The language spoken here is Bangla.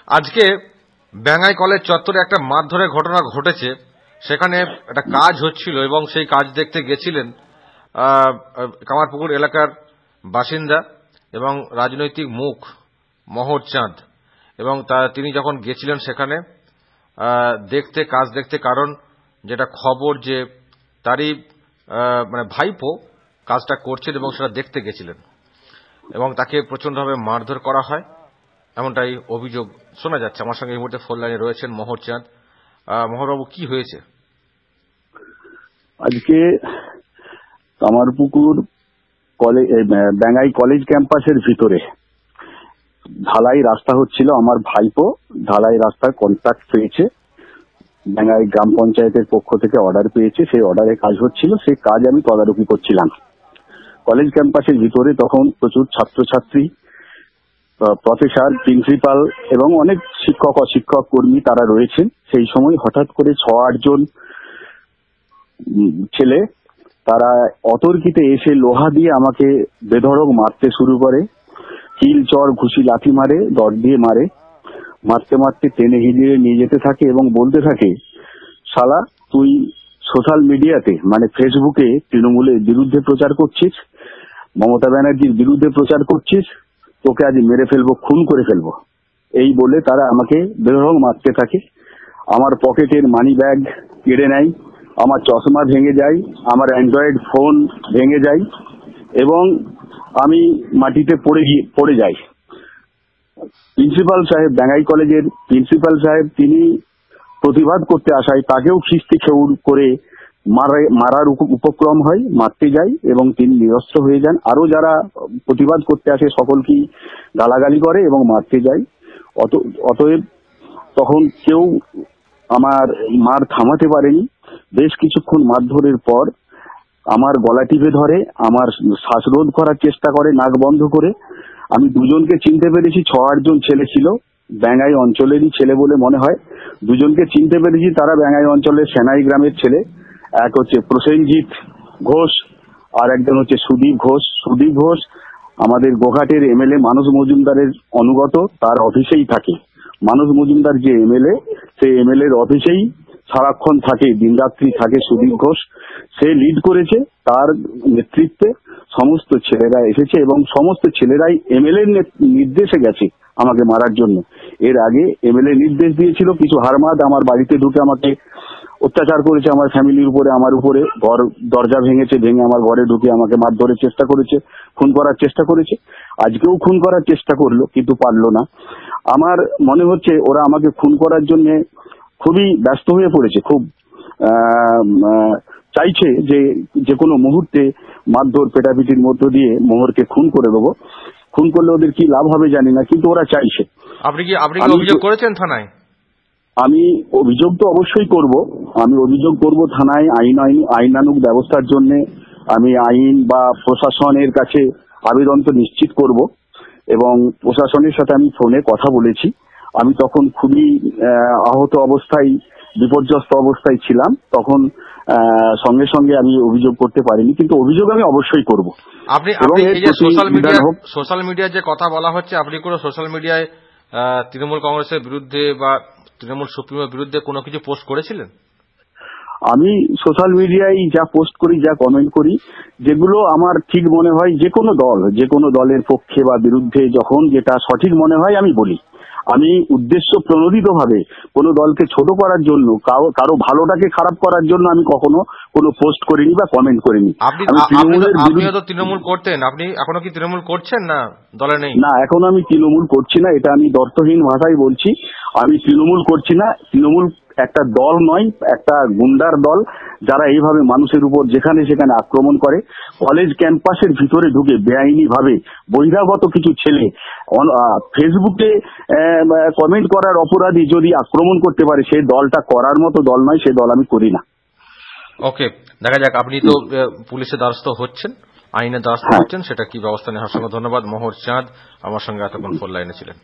আজকে ব্যাঙ্গাই কলেজ চত্বরে একটা মারধরের ঘটনা ঘটেছে। সেখানে একটা কাজ হচ্ছিল এবং সেই কাজ দেখতে গেছিলেন কামারপুকুর এলাকার বাসিন্দা এবং রাজনৈতিক মুখ মহর চাঁদ। এবং তিনি যখন গেছিলেন সেখানে কাজ দেখতে, কারণ যেটা খবর যে তারই মানে ভাইপো কাজটা করছেন এবং সেটা দেখতে গেছিলেন এবং তাকে প্রচন্ডভাবে মারধর করা হয়, এমনটাই অভিযোগ শোনা যাচ্ছে। আমার সঙ্গে এই মুহূর্তে ফোন লাইনে রয়েছেন মহর চাঁদ। মহরবাবু, কি হয়েছে? আজকে কামারপুকুর ব্যাঙ্গাই কলেজ ক্যাম্পাসের ভিতরে ঢালাই রাস্তা হচ্ছিল। আমার ভাইপো ঢালাই রাস্তার কন্ট্রাক্ট পেয়েছে, ব্যাঙ্গাই গ্রাম পঞ্চায়েতের পক্ষ থেকে অর্ডার পেয়েছে, সেই অর্ডারে কাজ হচ্ছিল। সেই কাজ আমি তদারকি করছিলাম কলেজ ক্যাম্পাসের ভিতরে। তখন প্রচুর ছাত্রছাত্রী, প্রফেসর, প্রিন্সিপাল এবং অনেক শিক্ষক অশিক্ষক কর্মী তারা রয়েছেন। সেই সময় হঠাৎ করে 6-8 জন ছেলে তারা অতর্কিতে এসে লোহা দিয়ে আমাকে বেধড়ক মারতে শুরু করে। কিল, চর, ঘুষি, লাঠি মারে, দর দিয়ে মারে। মারতে মারতে টেনে হিলিয়ে নিয়ে যেতে থাকে এবং বলতে থাকে, শালা তুই সোশ্যাল মিডিয়াতে মানে ফেসবুকে তৃণমূলের বিরুদ্ধে প্রচার করছিস, মমতা ব্যানার্জির বিরুদ্ধে প্রচার করছিস, তোকে আজ মেরে ফেলবো, খুন করে ফেলবো। এই বলে তারা আমাকে বেধড়ক মারতে থাকে। আমার পকেটের মানি ব্যাগ কেড়ে নেয়, আমার চশমা ভেঙে যায়, আমার অ্যান্ড্রয়েড ফোন ভেঙে যায় এবং আমি মাটিতে পড়ে যাই। প্রিন্সিপাল সাহেব, ব্যাঙ্গাই কলেজের প্রিন্সিপাল সাহেব, তিনি প্রতিবাদ করতে আসায় তাকেও খিস্তি খেউর করে মারার উপক্রম হয়, মারতে যায় এবং তিনি নিরস্ত্র হয়ে যান। আরো যারা প্রতিবাদ করতে আসে সকলকেই গালাগালি করে এবং মারতে যায়। অতএব তখন কেউ আমার মার থামাতে পারেনি। বেশ কিছুক্ষণ মারধরের পর আমার গলা টিপে ধরে, আমার শ্বাসরোধ করার চেষ্টা করে নাক বন্ধ করে। আমি দুজনকে চিনতে পেরেছি, 6-8 জন ছেলে ছিল, ব্যাঙ্গাই অঞ্চলেরই ছেলে বলে মনে হয়। দুজনকে চিনতে পেরেছি, তারা ব্যাঙ্গাই অঞ্চলের সেনাই গ্রামের ছেলে। এক হচ্ছে প্রসেনজিৎ ঘোষ আর একজন হচ্ছে সুদীপ ঘোষ। সুদীপ ঘোষ আমাদের গোঘাটের এমএলএ মানস মজুমদারের অনুগত, তার অফিসেই থাকে। মানস মজুমদার যে এমএলএ, সেই এমএলএর অফিসেই সারাক্ষণ থাকে, দিনরাত্রি থাকে সুদীপ ঘোষ। সে লিড করেছে, তার নেতৃত্বে সমস্ত ছেলেরা এসেছে এবং সমস্ত ছেলেরাই এমএলএ নির্দেশে গেছে আমাকে মারার জন্য। এর আগে এমএলএ নির্দেশ দিয়েছিল, কিছু হারমাদ আমার বাড়িতে ঢুকে আমাকে অত্যাচার করেছে, আমার ফ্যামিলির উপরে, আমার উপরে। ঘর দরজা ভেঙে আমার ঘরে ঢুকে আমাকে মারধরের চেষ্টা করেছে, খুন করার চেষ্টা করেছে। আজকেও খুন করার চেষ্টা করলো, কিন্তু পারলো না। আমার মনে হচ্ছে ওরা আমাকে খুন করার জন্য খুবই ব্যস্ত হয়ে পড়েছে, খুব চাইছে যে কোনো মুহূর্তে মারধর পেটাপিটির মধ্য দিয়ে মোহরকে খুন করে দেবো। খুন করলে ওদের কি লাভ হবে জানি না, কিন্তু ওরা চাইছে। আপনি কি অভিযোগ করেছেন থানায়? আমি অভিযোগ তো অবশ্যই করব। আমি অভিযোগ করব থানায়। আইনানুগ ব্যবস্থার জন্য আমি আইন বা প্রশাসনের কাছে আবেদন তো নিশ্চিত করব এবং প্রশাসনের সাথে আমি ফোনে কথা বলেছি। আমি তখন খুবই আহত অবস্থায়, বিপর্যস্ত অবস্থায় ছিলাম। তখন সঙ্গে সঙ্গে আমি অভিযোগ করতে পারিনি, কিন্তু অভিযোগ আমি অবশ্যই করব। আপনি সোশ্যাল মিডিয়ায় যে কথা বলা হচ্ছে, আপনি কোনো সোশ্যাল মিডিয়ায় তৃণমূল কংগ্রেসের বিরুদ্ধে বা তৃণমূল সুপ্রিমোর বিরুদ্ধে কোনো কিছু পোস্ট করেছিলেন? আমি সোশ্যাল মিডিয়ায় যা পোস্ট করি, যা কমেন্ট করি, যেগুলো আমার ঠিক মনে হয়, যে কোনো দলের পক্ষে বা বিরুদ্ধে যখন যেটা সঠিক মনে হয় আমি বলি। আমি উদ্দেশ্য প্রণোদিত ভাবে কোনো দলকে ছোট করার জন্য, কারো ভালোটাকে খারাপ করার জন্য আমি কখনো কোনো পোস্ট করিনি বা কমেন্ট করিনি। আপনিও তো তৃণমূল করতেন, আপনি এখনো কি তৃণমূল করছেন না দলে নেই? না, এখন আমি তৃণমূল করছি না, এটা আমি দর্থহীন ভাষায় বলছি। আমি তৃণমূল করছি না। তৃণমূল একটা দল নয়, একটা গুন্ডার দল, যারা এইভাবে মানুষের উপর যেখানে সেখানে আক্রমণ করে। কলেজ ক্যাম্পাসের ভিতরে ঢুকে বেআইনি ভাবে বহিরাগত কিছু ছেলে ফেসবুকে কমেন্ট করার অপরাধী যদি আক্রমণ করতে পারে, সেই দলটা করার মতো দল নয়, সেই দল আমি করি না। ওকে, দেখা যাক। আপনি তো পুলিশের দ্বারস্থ হচ্ছেন, আইনের দ্বারস্থ হচ্ছেন, সেটা কি ব্যবস্থা নেওয়ার সঙ্গে। ধন্যবাদ মহর চাঁদ, আমার সঙ্গে এতক্ষণ ফোন লাইনে ছিলেন।